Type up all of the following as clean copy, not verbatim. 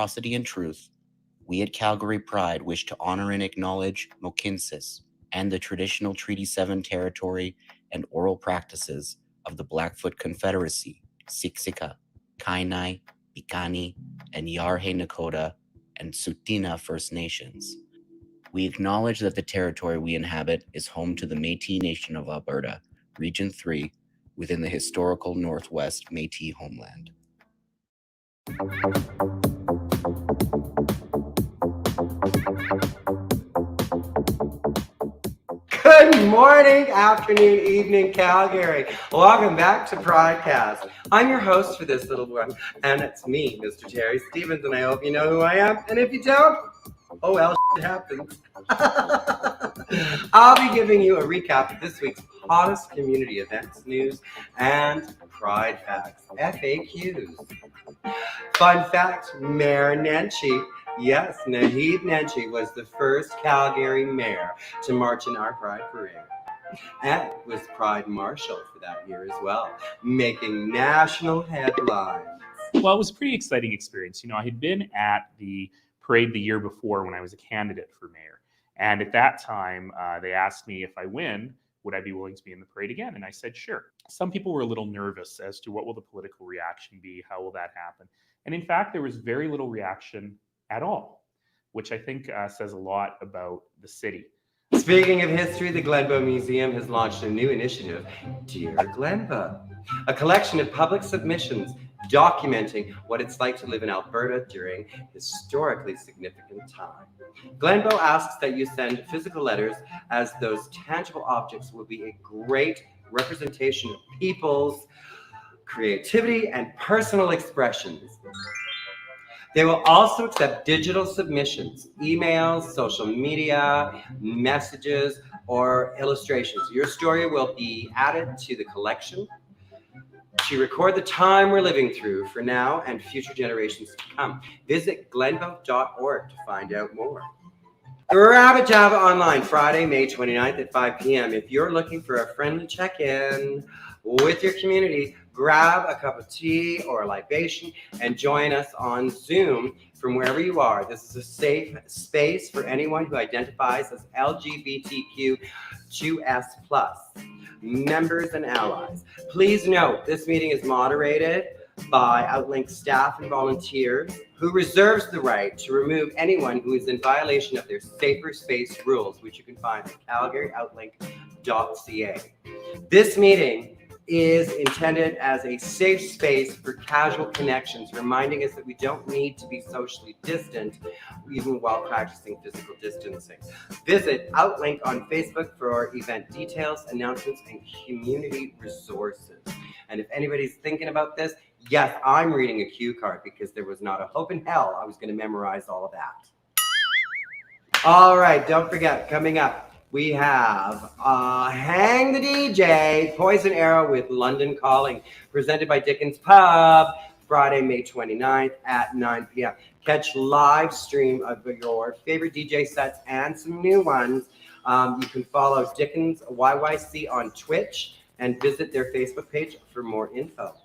Reciprocity and truth, we at Calgary Pride wish to honor and acknowledge Moh'kinsstis and the traditional Treaty 7 territory and oral practices of the Blackfoot Confederacy, Siksika, Kainai, Piikani, and Iyarhe Nakoda and Tsuut'ina First Nations. We acknowledge that the territory we inhabit is home to the Métis Nation of Alberta, Region 3, within the historical Northwest Métis homeland. Good morning, afternoon, evening, Calgary. Welcome back to Pridecast. I'm your host for this little one, and it's me, Mr. Terri Stevens, and I hope you know who I am. And if you don't, oh well, it happens. I'll be giving you a recap of this week's hottest community events, news, and Pride Facts, FAQs. Fun fact, Mayor Nenshi, yes, Naheed Nenshi was the first Calgary mayor to march in our Pride Parade. And was Pride Marshal for that year as well, making national headlines. Well, it was a pretty exciting experience. You know, I had been at the parade the year before when I was a candidate for mayor. And at that time, they asked me if I win, would I be willing to be in the parade again? And I said, sure. Some people were a little nervous as to what will the political reaction be? How will that happen? And in fact, there was very little reaction at all, which I think says a lot about the city. Speaking of history, the GLENBOW Museum has launched a new initiative, Dear GLENBOW, a collection of public submissions documenting what it's like to live in Alberta during historically significant time. GLENBOW asks that you send physical letters, as those tangible objects will be a great representation of people's creativity and personal expressions. They will also accept digital submissions, emails, social media, messages, or illustrations. Your story will be added to the collection to record the time we're living through for now and future generations to come. Visit glenbow.org to find out more. Grab Java online Friday, May 29th at 5 p.m. If you're looking for a friendly check-in with your community, grab a cup of tea or a libation and join us on Zoom from wherever you are. This is a safe space for anyone who identifies as LGBTQ2S+, members and allies. Please note, this meeting is moderated by Outlink staff and volunteers who reserves the right to remove anyone who is in violation of their safer space rules, which you can find at calgaryoutlink.ca. This meeting is intended as a safe space for casual connections, reminding us that we don't need to be socially distant even while practicing physical distancing. Visit Outlink on Facebook for event details, announcements, and community resources. And if anybody's thinking about this, yes, I'm reading a cue card because there was not a hope in hell I was going to memorize all of that. All right, don't forget, coming up, we have Hang the DJ, Poison Arrow with London Calling, presented by Dickens Pub, Friday, May 29th at 9 p.m. Catch live stream of your favorite DJ sets and some new ones. You can follow Dickens YYC on Twitch and visit their Facebook page for more info.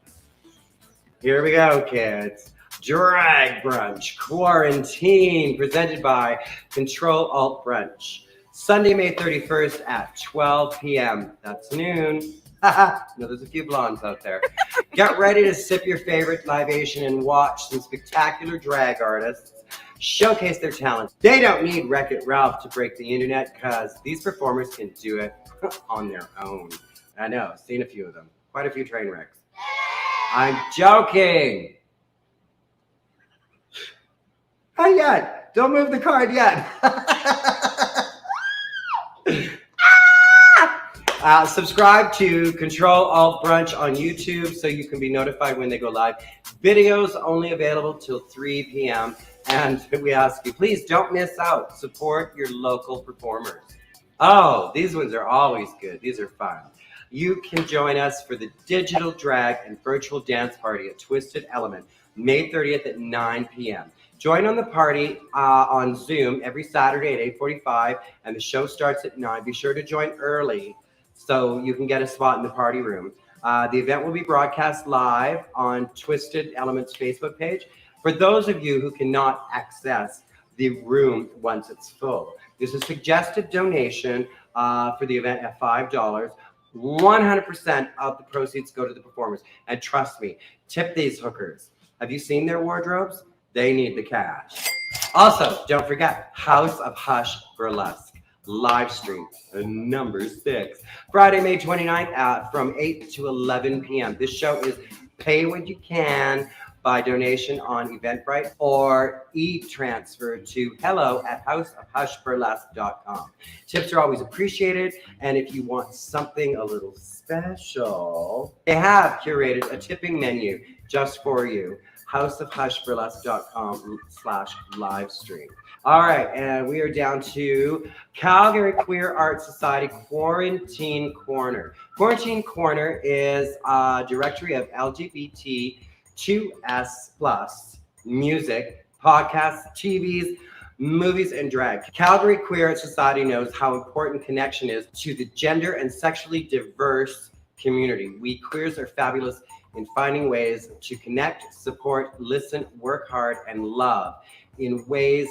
Here we go, kids. Drag Brunch, Quarantine, presented by Control-Alt-Brunch. Sunday, May 31st at 12 p.m. That's noon. No, there's a few blondes out there. Get ready to sip your favorite libation and watch some spectacular drag artists showcase their talents. They don't need Wreck-It Ralph to break the internet because these performers can do it on their own. I know, seen a few of them. Quite a few train wrecks. I'm joking. Not yet. Don't move the card yet. Subscribe to Control-Alt-Brunch on YouTube so you can be notified when they go live. Videos only available till 3 p.m. And we ask you, please don't miss out. Support your local performers. Oh, these ones are always good. These are fun. You can join us for the digital drag and virtual dance party at Twisted Element, May 30th at 9 p.m. Join on the party on Zoom every Saturday at 8:45, and the show starts at 9. Be sure to join early so you can get a spot in the party room. The event will be broadcast live on Twisted Element's Facebook page. For those of you who cannot access the room once it's full, there's a suggested donation for the event at $5. 100% of the proceeds go to the performers. And trust me, tip these hookers. Have you seen their wardrobes? They need the cash. Also, don't forget, House of Hush Burlesque live stream number 6, Friday, May 29th from 8 to 11 p.m. This show is pay what you can by donation on Eventbrite or e-transfer to hello@houseofhushburlesque.com. Tips are always appreciated, and if you want something a little special, they have curated a tipping menu just for you. houseofhushburlesque.com/livestream. All right, and we are down to Calgary Queer Art Society Quarantine Corner. Quarantine Corner is a directory of LGBTQ+, music, podcasts, TVs, movies, and drag. Calgary Queer Art Society knows how important connection is to the gender and sexually diverse community. We queers are fabulous in finding ways to connect, support, listen, work hard, and love in ways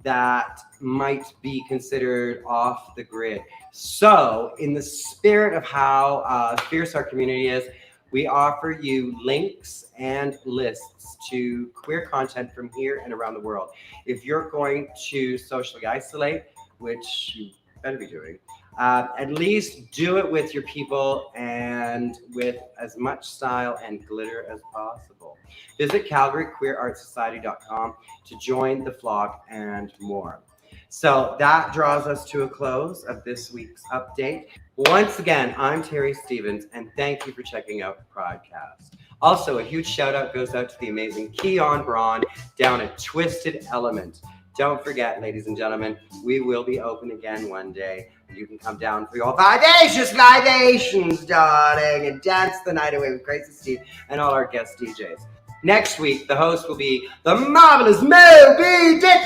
that might be considered off the grid. So, in the spirit of how fierce our community is, we offer you links and lists to queer content from here and around the world. If you're going to socially isolate, which you better be doing, at least do it with your people and with as much style and glitter as possible. Visit CalgaryQueerArtSociety.com to join the flock and more. So that draws us to a close of this week's update. Once again, I'm Terri Stevens, and thank you for checking out Pridecast. Also, a huge shout out goes out to the amazing Keon Braun down at Twisted Element. Don't forget, ladies and gentlemen, we will be open again one day. You can come down for your vivacious libations, darling, and dance the night away with Crazy Steve and all our guest DJs. Next week, the host will be the marvelous Moby Dick.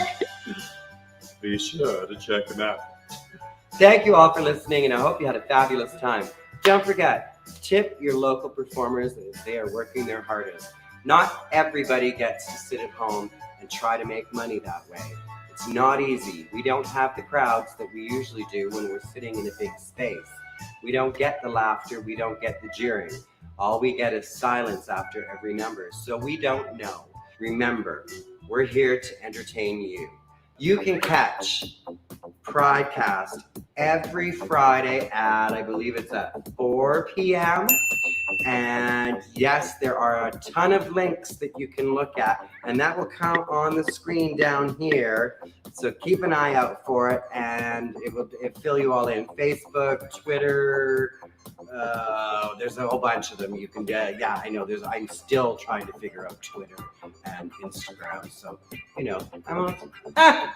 Be sure to check them out. Thank you all for listening, and I hope you had a fabulous time. Don't forget, tip your local performers as they are working their hardest. Not everybody gets to sit at home and try to make money that way. It's not easy. We don't have the crowds that we usually do when we're sitting in a big space. We don't get the laughter. We don't get the jeering. All we get is silence after every number. So we don't know. Remember, we're here to entertain you. You can catch Pridecast every Friday at, I believe it's at 4 p.m. And yes, there are a ton of links that you can look at, and that will count on the screen down here. So keep an eye out for it, and it'll fill you all in. Facebook, Twitter, there's a whole bunch of them you can get. Yeah, I know. I'm still trying to figure out Twitter and Instagram. So, I'm on.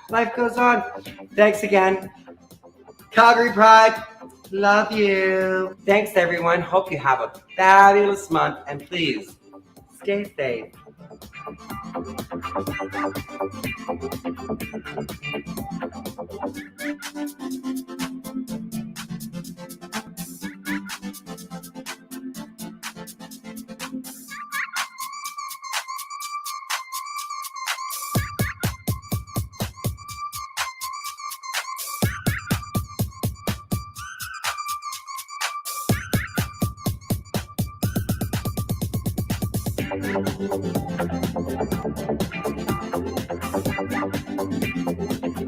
Life goes on. Thanks again. Calgary Pride, love you. Thanks, everyone. Hope you have a fabulous month, and please stay safe.